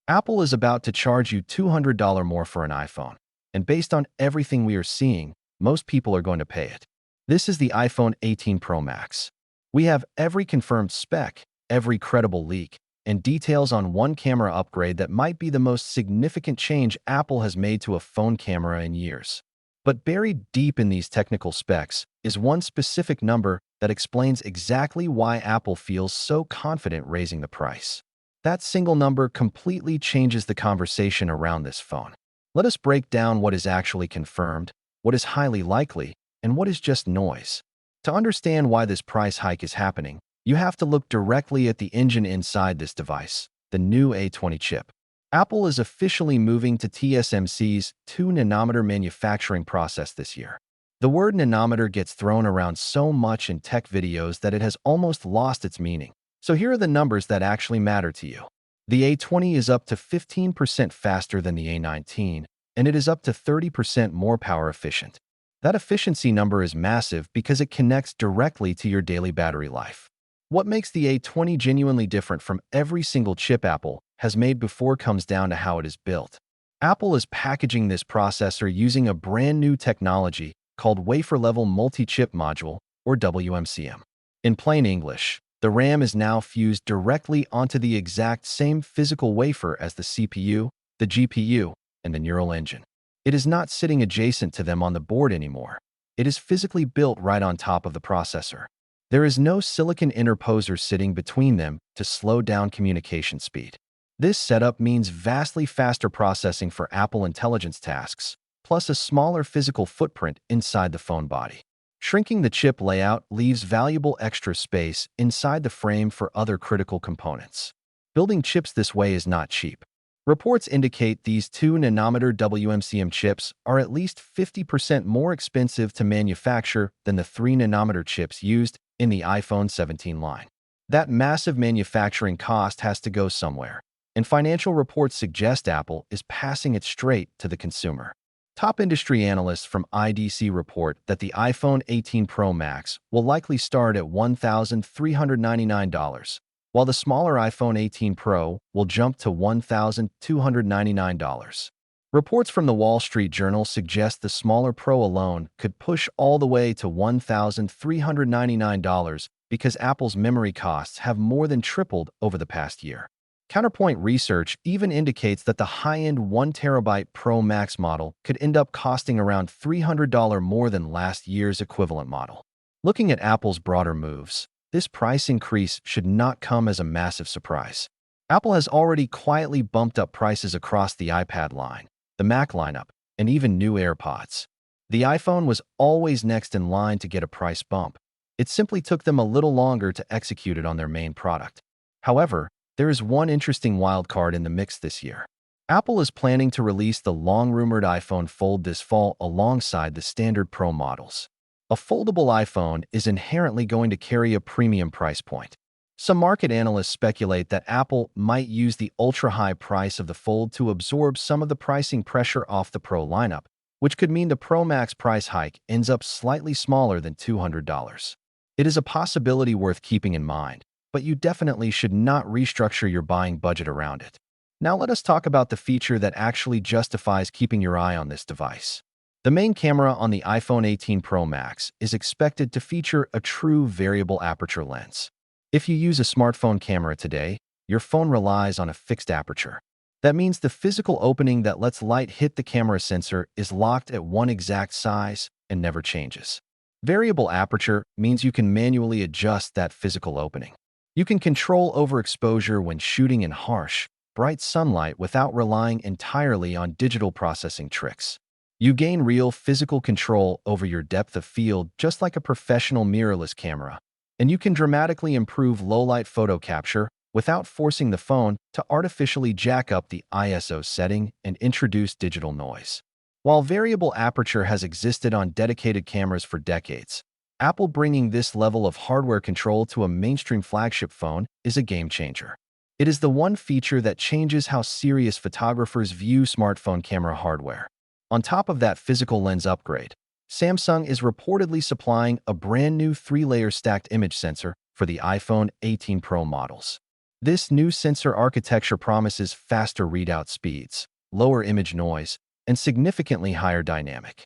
Apple is about to charge you $200 more for an iPhone, and based on everything we are seeing, most people are going to pay it. This is the iPhone 18 Pro Max. We have every confirmed spec, every credible leak, and details on one camera upgrade that might be the most significant change Apple has made to a phone camera in years. But buried deep in these technical specs is one specific number that explains exactly why Apple feels so confident raising the price. That single number completely changes the conversation around this phone. Let us break down what is actually confirmed, what is highly likely, and what is just noise. To understand why this price hike is happening, you have to look directly at the engine inside this device, the new A20 chip. Apple is officially moving to TSMC's 2-nanometer manufacturing process this year. The word nanometer gets thrown around so much in tech videos that it has almost lost its meaning. So here are the numbers that actually matter to you. The A20 is up to 15% faster than the A19, and it is up to 30% more power efficient. That efficiency number is massive because it connects directly to your daily battery life. What makes the A20 genuinely different from every single chip Apple has made before comes down to how it is built. Apple is packaging this processor using a brand new technology called wafer-level multi-chip module, or WMCM. In plain English, the RAM is now fused directly onto the exact same physical wafer as the CPU, the GPU, and the neural engine. It is not sitting adjacent to them on the board anymore. It is physically built right on top of the processor. There is no silicon interposer sitting between them to slow down communication speed. This setup means vastly faster processing for Apple Intelligence tasks, plus a smaller physical footprint inside the phone body. Shrinking the chip layout leaves valuable extra space inside the frame for other critical components. Building chips this way is not cheap. Reports indicate these 2-nanometer WMCM chips are at least 50% more expensive to manufacture than the 3-nanometer chips used in the iPhone 17 line. That massive manufacturing cost has to go somewhere, and financial reports suggest Apple is passing it straight to the consumer. Top industry analysts from IDC report that the iPhone 18 Pro Max will likely start at $1,399, while the smaller iPhone 18 Pro will jump to $1,299. Reports from the Wall Street Journal suggest the smaller Pro alone could push all the way to $1,399 because Apple's memory costs have more than tripled over the past year. Counterpoint research even indicates that the high-end 1TB Pro Max model could end up costing around $300 more than last year's equivalent model. Looking at Apple's broader moves, this price increase should not come as a massive surprise. Apple has already quietly bumped up prices across the iPad line, the Mac lineup, and even new AirPods. The iPhone was always next in line to get a price bump. It simply took them a little longer to execute it on their main product. However, there is one interesting wildcard in the mix this year. Apple is planning to release the long-rumored iPhone Fold this fall alongside the standard Pro models. A foldable iPhone is inherently going to carry a premium price point. Some market analysts speculate that Apple might use the ultra-high price of the Fold to absorb some of the pricing pressure off the Pro lineup, which could mean the Pro Max price hike ends up slightly smaller than $200. It is a possibility worth keeping in mind, but you definitely should not restructure your buying budget around it. Now let us talk about the feature that actually justifies keeping your eye on this device. The main camera on the iPhone 18 Pro Max is expected to feature a true variable aperture lens. If you use a smartphone camera today, your phone relies on a fixed aperture. That means the physical opening that lets light hit the camera sensor is locked at one exact size and never changes. Variable aperture means you can manually adjust that physical opening. You can control overexposure when shooting in harsh, bright sunlight without relying entirely on digital processing tricks. You gain real physical control over your depth of field just like a professional mirrorless camera, and you can dramatically improve low-light photo capture without forcing the phone to artificially jack up the ISO setting and introduce digital noise. While variable aperture has existed on dedicated cameras for decades, Apple bringing this level of hardware control to a mainstream flagship phone is a game changer. It is the one feature that changes how serious photographers view smartphone camera hardware. On top of that physical lens upgrade, Samsung is reportedly supplying a brand new 3-layer stacked image sensor for the iPhone 18 Pro models. This new sensor architecture promises faster readout speeds, lower image noise, and significantly higher dynamic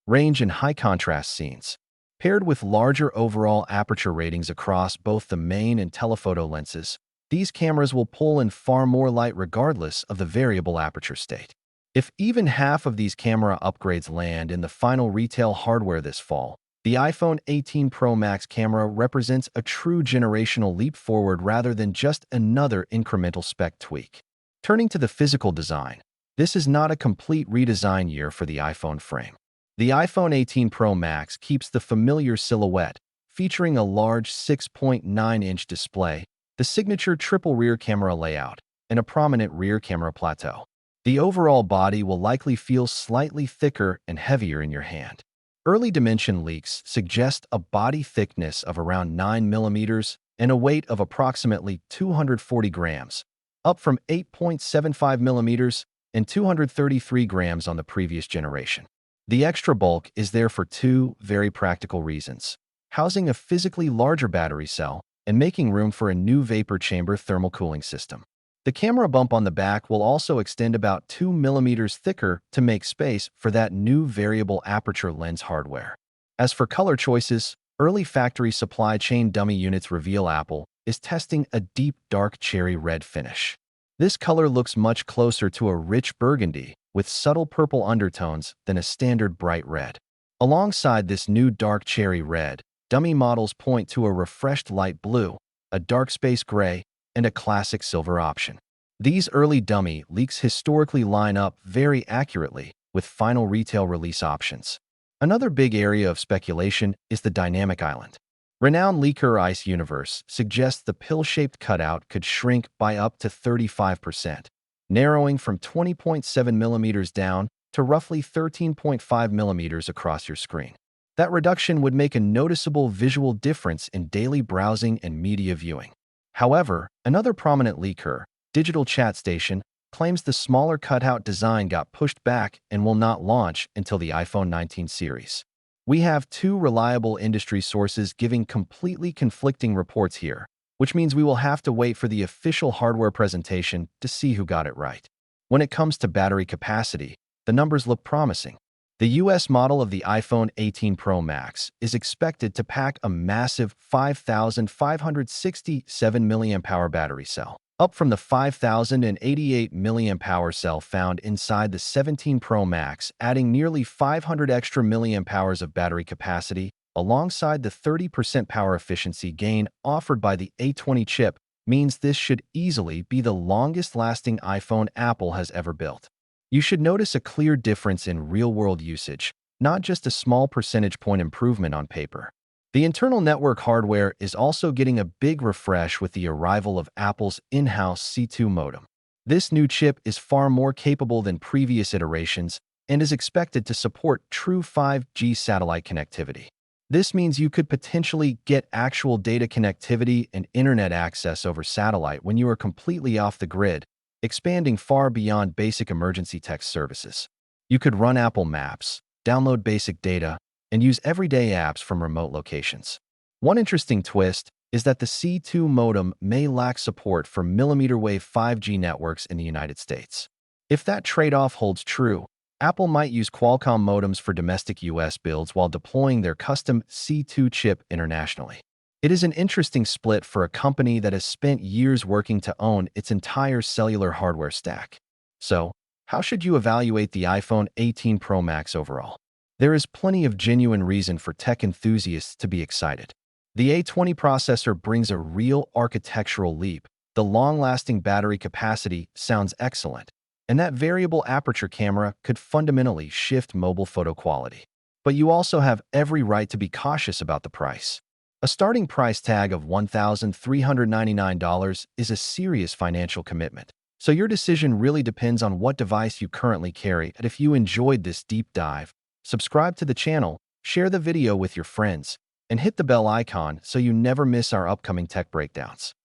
range in high-contrast scenes. Paired with larger overall aperture ratings across both the main and telephoto lenses, these cameras will pull in far more light regardless of the variable aperture state. If even half of these camera upgrades land in the final retail hardware this fall, the iPhone 18 Pro Max camera represents a true generational leap forward rather than just another incremental spec tweak. Turning to the physical design, this is not a complete redesign year for the iPhone frame. The iPhone 18 Pro Max keeps the familiar silhouette, featuring a large 6.9-inch display, the signature triple rear camera layout, and a prominent rear camera plateau. The overall body will likely feel slightly thicker and heavier in your hand. Early dimension leaks suggest a body thickness of around 9 millimeters and a weight of approximately 240 grams, up from 8.75 millimeters and 233 grams on the previous generation. The extra bulk is there for two very practical reasons: housing a physically larger battery cell and making room for a new vapor chamber thermal cooling system. The camera bump on the back will also extend about 2 millimeters thicker to make space for that new variable aperture lens hardware. As for color choices, early factory supply chain dummy units reveal Apple is testing a deep dark cherry red finish. This color looks much closer to a rich burgundy with subtle purple undertones than a standard bright red. Alongside this new dark cherry red, dummy models point to a refreshed light blue, a dark space gray, and a classic silver option. These early dummy leaks historically line up very accurately with final retail release options. Another big area of speculation is the dynamic island. Renowned leaker Ice Universe suggests the pill-shaped cutout could shrink by up to 35%, narrowing from 20.7 millimeters down to roughly 13.5 millimeters across your screen. That reduction would make a noticeable visual difference in daily browsing and media viewing. However, another prominent leaker, Digital Chat Station, claims the smaller cutout design got pushed back and will not launch until the iPhone 19 series. We have two reliable industry sources giving completely conflicting reports here, which means we will have to wait for the official hardware presentation to see who got it right. When it comes to battery capacity, the numbers look promising. The US model of the iPhone 18 Pro Max is expected to pack a massive 5,567 mAh battery cell, up from the 5,088 mAh cell found inside the 17 Pro Max, adding nearly 500 extra mAh of battery capacity, alongside the 30% power efficiency gain offered by the A20 chip, means this should easily be the longest-lasting iPhone Apple has ever built. You should notice a clear difference in real-world usage, not just a small percentage point improvement on paper. The internal network hardware is also getting a big refresh with the arrival of Apple's in-house C2 modem. This new chip is far more capable than previous iterations and is expected to support true 5G satellite connectivity. This means you could potentially get actual data connectivity and internet access over satellite when you are completely off the grid, expanding far beyond basic emergency text services. You could run Apple Maps, download basic data, and use everyday apps from remote locations. One interesting twist is that the C2 modem may lack support for millimeter wave 5G networks in the United States. If that trade-off holds true, Apple might use Qualcomm modems for domestic US builds while deploying their custom C2 chip internationally. It is an interesting split for a company that has spent years working to own its entire cellular hardware stack. So, how should you evaluate the iPhone 18 Pro Max overall? There is plenty of genuine reason for tech enthusiasts to be excited. The A20 processor brings a real architectural leap, the long-lasting battery capacity sounds excellent, and that variable aperture camera could fundamentally shift mobile photo quality. But you also have every right to be cautious about the price. A starting price tag of $1,399 is a serious financial commitment, so your decision really depends on what device you currently carry. And if you enjoyed this deep dive, subscribe to the channel, share the video with your friends, and hit the bell icon so you never miss our upcoming tech breakdowns.